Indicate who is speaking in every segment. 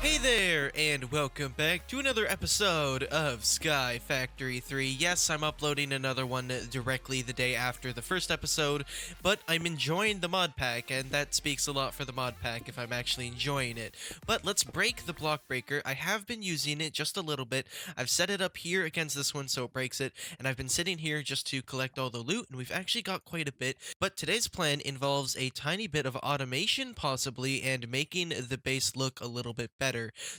Speaker 1: Hey there, and welcome back to another episode of SkyFactory 3. Yes, I'm uploading another one directly the day after the first episode, but I'm enjoying the mod pack, and that speaks a lot for the mod pack if I'm actually enjoying it. But let's break the block breaker. I have been using it just a little bit. I've set it up here against this one so it breaks it, and I've been sitting here just to collect all the loot, and we've actually got quite a bit. But today's plan involves a tiny bit of automation, possibly, and making the base look a little bit better,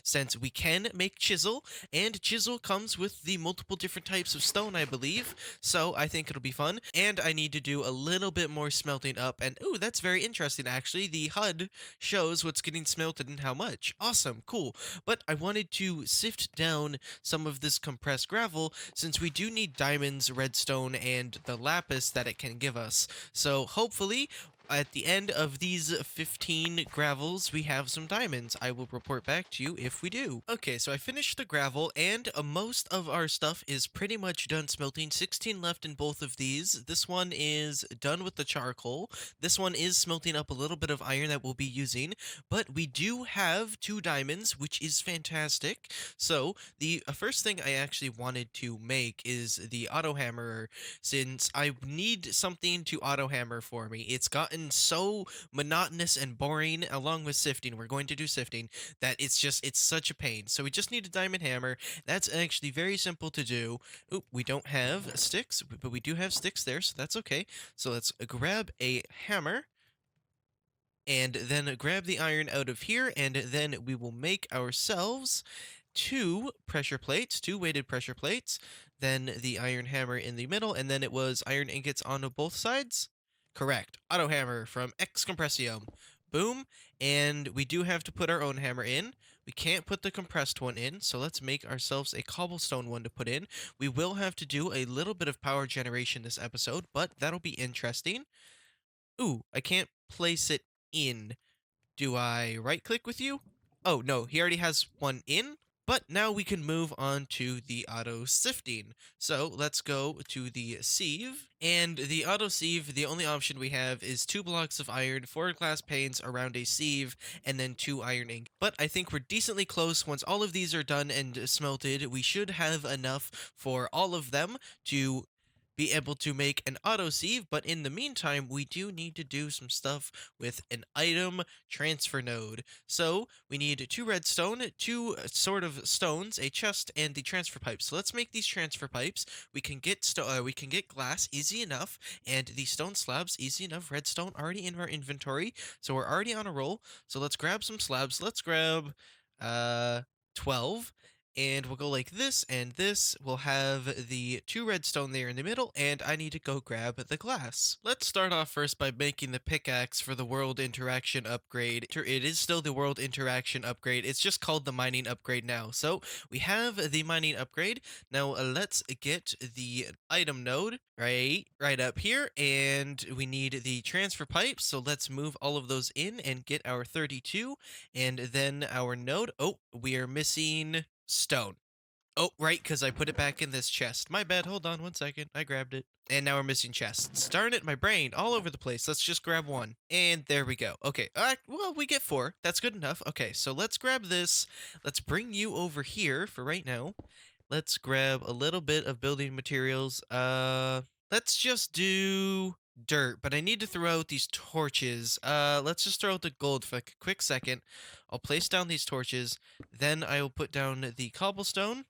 Speaker 1: since we can make chisel, and chisel comes with the multiple different types of stone, I believe, so I think it'll be fun. And I need to do a little bit more smelting up, and ooh, that's very interesting actually. The HUD shows what's getting smelted and how much. Awesome, cool. But I wanted to sift down some of this compressed gravel, since we do need diamonds, redstone, and the lapis that it can give us. So hopefully at the end of these 15 gravels, we have some diamonds. I will report back to you if we do. Okay, so I finished the gravel, and most of our stuff is pretty much done smelting. 16 left in both of these. This one is done with the charcoal. This one is smelting up a little bit of iron that we'll be using, but we do have 2 diamonds, which is fantastic. So the first thing I actually wanted to make is the auto hammerer, since I need something to auto hammer for me. It's gotten so monotonous and boring, along with sifting. We're going to do sifting, that it's such a pain. So we just need a diamond hammer. That's actually very simple to do. Oop, we don't have sticks, but we do have sticks there, so that's okay. So let's grab a hammer, and then grab the iron out of here, and then we will make ourselves 2 pressure plates, 2 weighted pressure plates, then the iron hammer in the middle, and then it was iron ingots on both sides. Correct. Auto hammer from X Compressium. Boom. And we do have to put our own hammer in. We can't put the compressed one in, so let's make ourselves a cobblestone one to put in. We will have to do a little bit of power generation this episode, but that'll be interesting. Ooh, I can't place it in. Do I right click with you? Oh, no, he already has one in. But now we can move on to the auto sifting. So let's go to the sieve. And the auto sieve, the only option we have is 2 blocks of iron, 4 glass panes around a sieve, and then 2 iron ink. But I think we're decently close. Once all of these are done and smelted, we should have enough for all of them to be able to make an auto sieve. But in the meantime, we do need to do some stuff with an item transfer node. So we need 2 redstone, 2 sort of stones, a chest, and the transfer pipes. So let's make these transfer pipes. We can get glass easy enough, and the stone slabs easy enough. Redstone already in our inventory, so we're already on a roll. So let's grab some slabs. Let's grab 12. And we'll go like this and this. We'll have the 2 redstone there in the middle, and I need to go grab the glass. Let's start off first by making the pickaxe for the world interaction upgrade. It is still the world interaction upgrade. It's just called the mining upgrade now. So we have the mining upgrade. Now let's get the item node right up here, and we need the transfer pipes. So let's move all of those in and get our 32, and then our node. Oh, we are missing stone. Oh, right, because I put it back in this chest. My bad, hold on 1 second. I grabbed it. And now we're missing chests. Darn it, my brain, all over the place. Let's just grab one. And there we go. Okay, well, we get 4. That's good enough. Okay, so let's grab this. Let's bring you over here for right now. Let's grab a little bit of building materials. Let's just do dirt, but I need to throw out these torches. Let's just throw out the gold for a quick second. I'll place down these torches, then I will put down the cobblestone,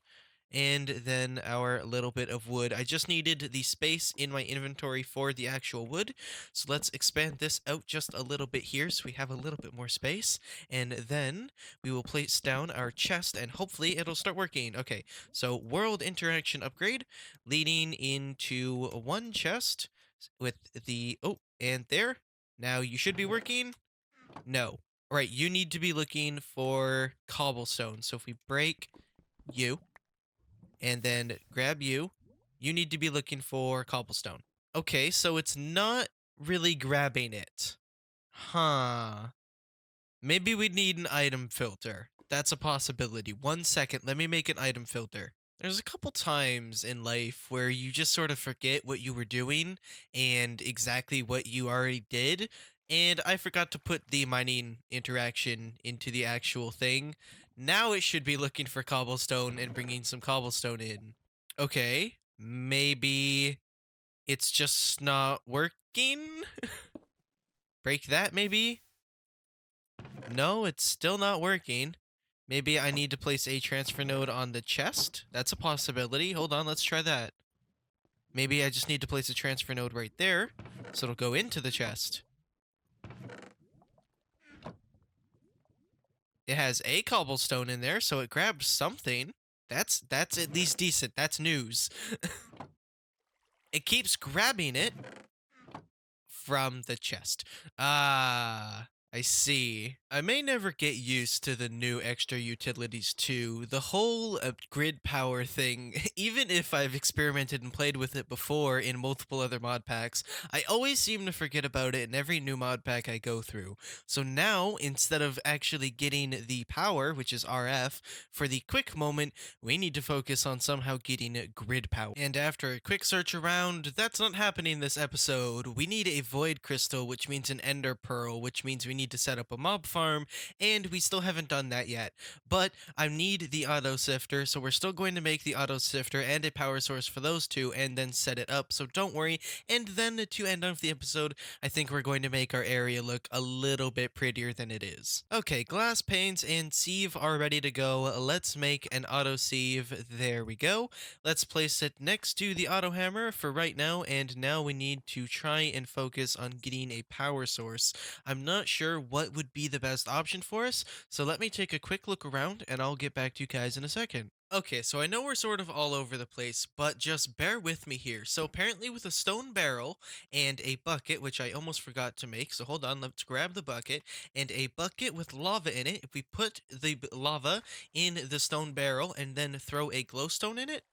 Speaker 1: and then our little bit of wood. I just needed the space in my inventory for the actual wood, so let's expand this out just a little bit here so we have a little bit more space, and then we will place down our chest, and hopefully it'll start working. Okay, so world interaction upgrade, leading into 1 chest with the, oh, and there. Now you should be working. No. Right, you need to be looking for cobblestone. So if we break you, and then grab you, you need to be looking for cobblestone. Okay, so it's not really grabbing it. Huh. Maybe we need an item filter. That's a possibility. 1 second, let me make an item filter. There's a couple times in life where you just sort of forget what you were doing and exactly what you already did. And I forgot to put the mining interaction into the actual thing. Now it should be looking for cobblestone and bringing some cobblestone in. Okay, maybe it's just not working? Break that, maybe? No, it's still not working. Maybe I need to place a transfer node on the chest? That's a possibility. Hold on, let's try that. Maybe I just need to place a transfer node right there, so it'll go into the chest. It has a cobblestone in there, so it grabs something. That's at least decent. That's news. It keeps grabbing it from the chest. Ah, I see. I may never get used to the new extra utilities too. The whole grid power thing, even if I've experimented and played with it before in multiple other mod packs, I always seem to forget about it in every new mod pack I go through. So now, instead of actually getting the power, which is RF, for the quick moment, we need to focus on somehow getting grid power. And after a quick search around, that's not happening this episode. We need a void crystal, which means an ender pearl, which means we need to set up a mob farm, and we still haven't done that yet. But I need the auto sifter, so we're still going to make the auto sifter and a power source for those two and then set it up, so don't worry. And then to end off the episode, I think we're going to make our area look a little bit prettier than it is. Okay, glass panes and sieve are ready to go. Let's make an auto sieve. There we go. Let's place it next to the auto hammer for right now, and now we need to try and focus on getting a power source. I'm not sure what would be the best option for us, so let me take a quick look around and I'll get back to you guys in a second. Okay, so I know we're sort of all over the place, but just bear with me here. So apparently with a stone barrel and a bucket, which I almost forgot to make, so hold on, let's grab the bucket, and a bucket with lava in it. If we put the lava in the stone barrel and then throw a glowstone in it,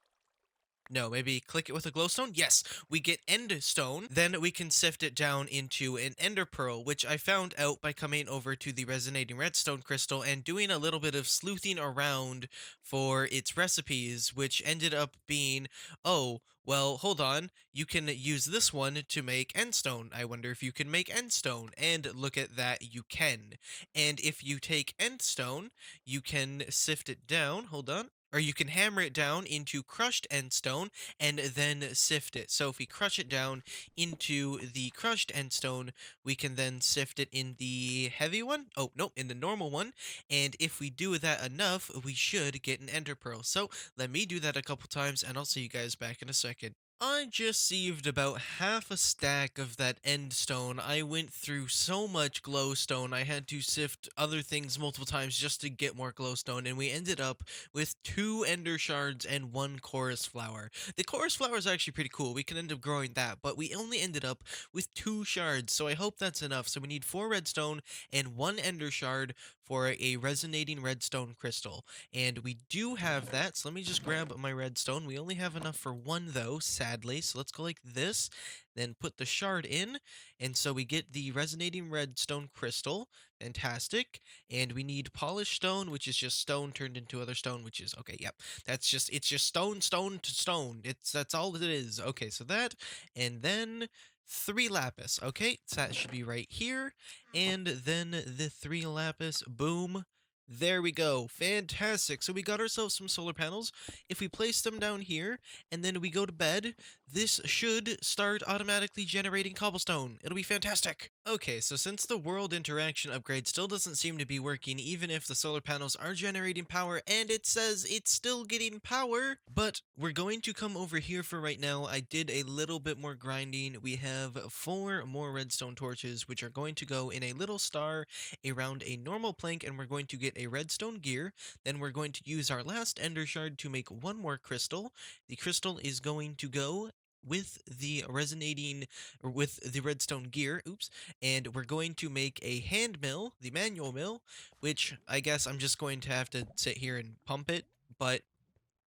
Speaker 1: no, maybe click it with a glowstone? Yes, we get end stone. Then we can sift it down into an ender pearl, which I found out by coming over to the resonating redstone crystal and doing a little bit of sleuthing around for its recipes, which ended up being, oh, well, hold on, you can use this one to make endstone. I wonder if you can make endstone. And look at that, you can. And if you take endstone, you can sift it down. Hold on, or you can hammer it down into crushed end stone and then sift it. So if we crush it down into the crushed end stone, we can then sift it in the heavy one. Oh, no, in the normal one. And if we do that enough, we should get an ender pearl. So let me do that a couple times and I'll see you guys back in a second. I just sieved about half a stack of that end stone. I went through so much glowstone, I had to sift other things multiple times just to get more glowstone, and we ended up with 2 ender shards and 1 chorus flower. The chorus flower is actually pretty cool, we can end up growing that, but we only ended up with 2 shards, so I hope that's enough. So we need 4 redstone and 1 ender shard for a resonating redstone crystal. And we do have that, so let me just grab my redstone. We only have enough for 1 though, sadly, so let's go like this, then put the shard in, and so we get the resonating redstone crystal. Fantastic. And we need polished stone, which is just stone turned into other stone, which is okay. Yep, it's just stone to stone. That's all it is. Okay, so that, and then 3 lapis. Okay, so that should be right here, and then the 3 lapis. Boom. There we go. Fantastic. So we got ourselves some solar panels. If we place them down here and then we go to bed, this should start automatically generating cobblestone. It'll be fantastic. Okay, so since the world interaction upgrade still doesn't seem to be working, even if the solar panels are generating power, and it says it's still getting power, but we're going to come over here for right now. I did a little bit more grinding. We have 4 more redstone torches, which are going to go in a little star around a normal plank, and we're going to get a redstone gear. Then we're going to use our last ender shard to make 1 more crystal. The crystal is going to go with the resonating, or with the redstone gear, oops, and we're going to make a hand mill, the manual mill, which I guess I'm just going to have to sit here and pump it, but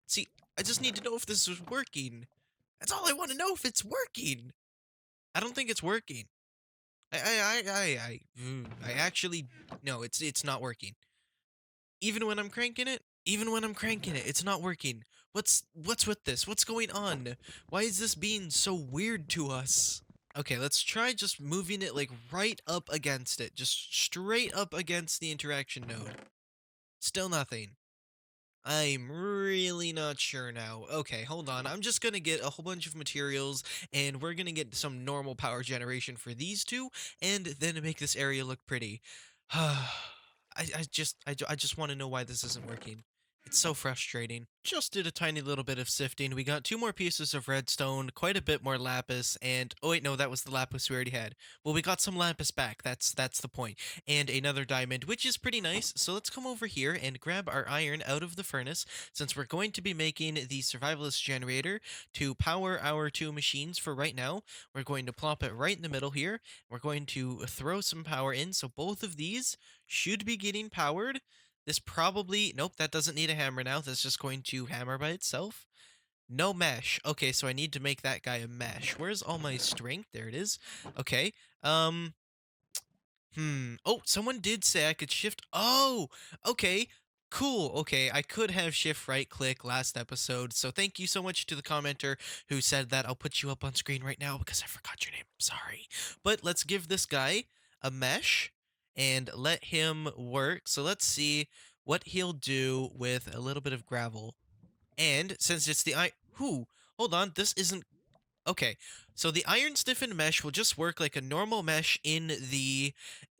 Speaker 1: see, I just need to know if this is working. That's all I want to know, if it's working. I don't think it's working. I actually, no, it's not working. Even when I'm cranking it, it's not working. What's with this? What's going on? Why is this being so weird to us? Okay, let's try just moving it like right up against it, just straight up against the interaction node. Still nothing. I'm really not sure now. Okay, hold on. I'm just gonna get a whole bunch of materials, and we're gonna get some normal power generation for these two, and then make this area look pretty. I just want to know why this isn't working. It's so frustrating. Just did a tiny little bit of sifting. We got two more pieces of redstone, quite a bit more lapis, and oh wait, no, that was the lapis we already had. Well, we got some lapis back. That's the point. And another diamond, which is pretty nice. So let's come over here and grab our iron out of the furnace, since we're going to be making the survivalist generator to power our two machines for right now. We're going to plop it right in the middle here. We're going to throw some power in, so both of these should be getting powered. This probably, nope, that doesn't need a hammer now. That's just going to hammer by itself. No mesh. Okay, so I need to make that guy a mesh. Where's all my strength? There it is. Okay. Um, Oh, someone did say I could shift. Oh, okay. Cool. Okay, I could have shift right click last episode. So thank you so much to the commenter who said that. I'll put you up on screen right now because I forgot your name. Sorry. But let's give this guy a mesh and let him work. So let's see what he'll do with a little bit of gravel. And since it's the who? Hold on, this isn't okay. So the iron stiffened mesh will just work like a normal mesh in the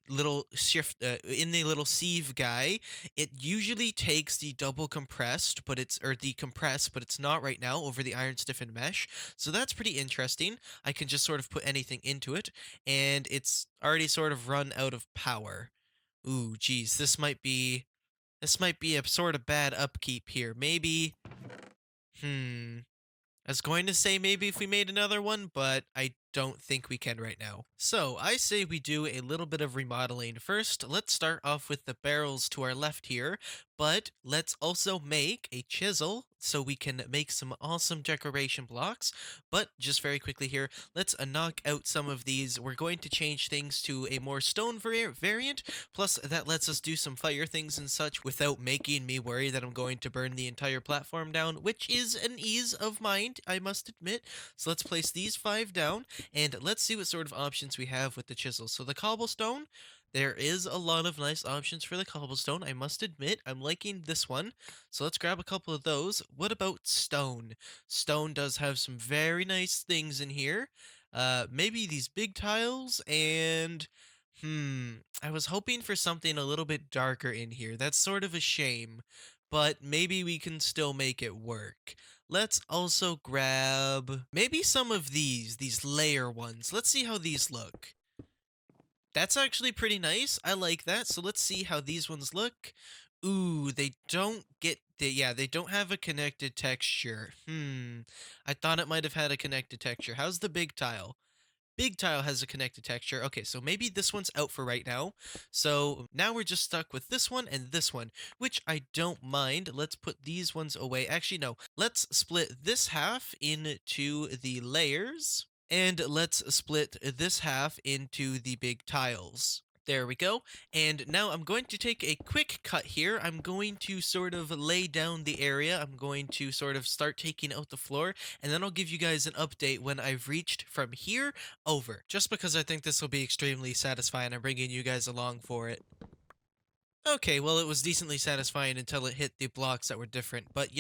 Speaker 1: little sieve guy. It usually takes the double compressed, but it's or the compressed, but it's not right now over the iron stiffened mesh. So that's pretty interesting. I can just sort of put anything into it, and it's already sort of run out of power. Ooh, geez, this might be a sort of bad upkeep here. Maybe. I was going to say maybe if we made another one, but I don't think we can right now. So I say we do a little bit of remodeling. First, let's start off with the barrels to our left here, but let's also make a chisel so we can make some awesome decoration blocks. But just very quickly here, let's knock out some of these. We're going to change things to a more stone variant, plus that lets us do some fire things and such without making me worry that I'm going to burn the entire platform down, which is an ease of mind, I must admit. So let's place these 5 down, and let's see what sort of options we have with the chisel. So the cobblestone, there is a lot of nice options for the cobblestone, I must admit. I'm liking this one. So let's grab a couple of those. What about stone? Stone does have some very nice things in here. Maybe these big tiles and I was hoping for something a little bit darker in here. That's sort of a shame, but maybe we can still make it work. Let's also grab maybe some of these layer ones. Let's see how these look. That's actually pretty nice. I like that. So let's see how these ones look. Ooh, they don't get yeah, they don't have a connected texture. I thought it might have had a connected texture. How's the big tile? Big tile has a connected texture. Okay, so maybe this one's out for right now. So now we're just stuck with this one and this one, which I don't mind. Let's put these ones away. Actually, no. Let's split this half into the layers, and let's split this half into the big tiles. There we go. And now I'm going to take a quick cut here. I'm going to sort of lay down the area. I'm going to sort of start taking out the floor, and then I'll give you guys an update when I've reached from here over. Just because I think this will be extremely satisfying, I'm bringing you guys along for it. Okay, well, it was decently satisfying until it hit the blocks that were different, but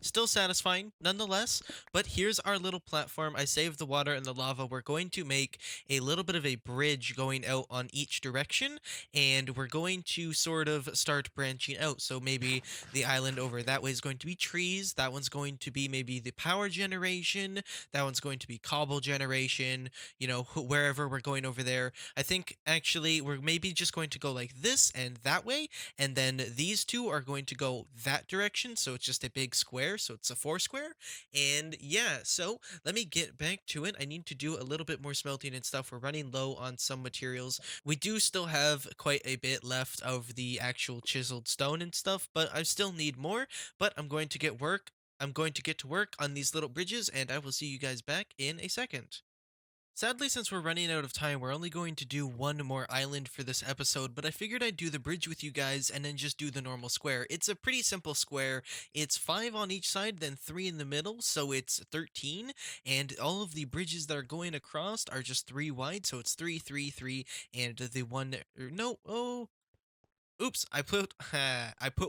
Speaker 1: still satisfying nonetheless. But here's our little platform. I saved the water and the lava. We're going to make a little bit of a bridge going out on each direction, and we're going to sort of start branching out. So maybe the island over that way is going to be trees. That one's going to be maybe the power generation. That one's going to be cobble generation, wherever we're going over there. I think actually we're maybe just going to go like this and that way, and then these two are going to go that direction, so it's just a big square, so it's a 4 square. And yeah, so let me get back to it. I need to do a little bit more smelting and stuff. We're running low on some materials. We do still have quite a bit left of the actual chiseled stone and stuff, but I still need more. But I'm going to get to work on these little bridges, and I will see you guys back in a second. Sadly, since we're running out of time, we're only going to do one more island for this episode, but I figured I'd do the bridge with you guys and then just do the normal square. It's a pretty simple square. It's 5 on each side, then 3 in the middle, so it's 13, and all of the bridges that are going across are just 3 wide, so it's 3, 3, 3, and the one, no, oh, Oops, I put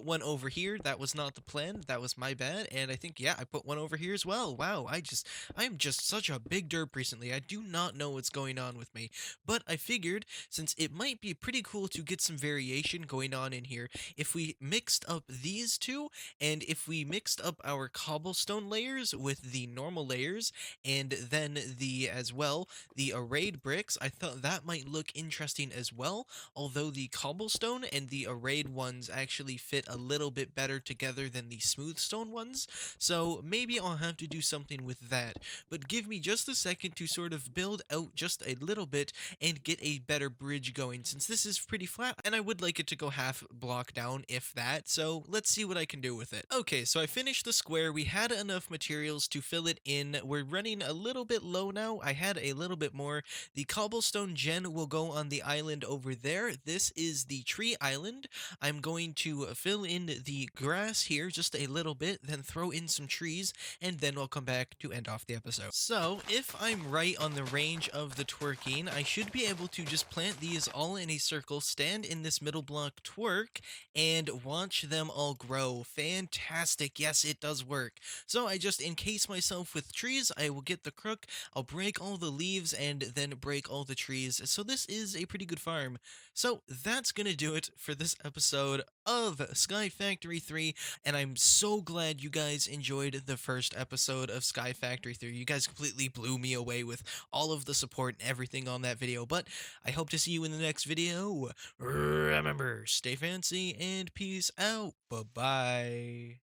Speaker 1: one over here. That was not the plan. That was my bad. And I think, yeah, I put one over here as well. Wow, I'm just such a big derp recently. I do not know what's going on with me. But I figured since it might be pretty cool to get some variation going on in here, if we mixed up these two and if we mixed up our cobblestone layers with the normal layers and then the as well the arrayed bricks, I thought that might look interesting as well, although the cobblestone and the arrayed ones actually fit a little bit better together than the smooth stone ones, so maybe I'll have to do something with that. But give me just a second to sort of build out just a little bit and get a better bridge going, since this is pretty flat and I would like it to go half block down if that, so let's see what I can do with it. Okay, so I finished the square. We had enough materials to fill it in. We're running a little bit low now. I had a little bit more. The cobblestone gen will go on the island over there. This is the tree island. I'm going to fill in the grass here just a little bit, then throw in some trees, and then I'll come back to end off the episode. So, if I'm right on the range of the twerking, I should be able to just plant these all in a circle, stand in this middle block, twerk, and watch them all grow. Fantastic. Yes, it does work. So I just encase myself with trees. I will get the crook. I'll break all the leaves and then break all the trees. So this is a pretty good farm. So that's going to do it for this episode of Sky Factory 3. And I'm so glad you guys enjoyed the first episode of Sky Factory 3. You guys completely blew me away with all of the support and everything on that video. But I hope to see you in the next video. Remember, stay fancy and peace out. Bye-bye.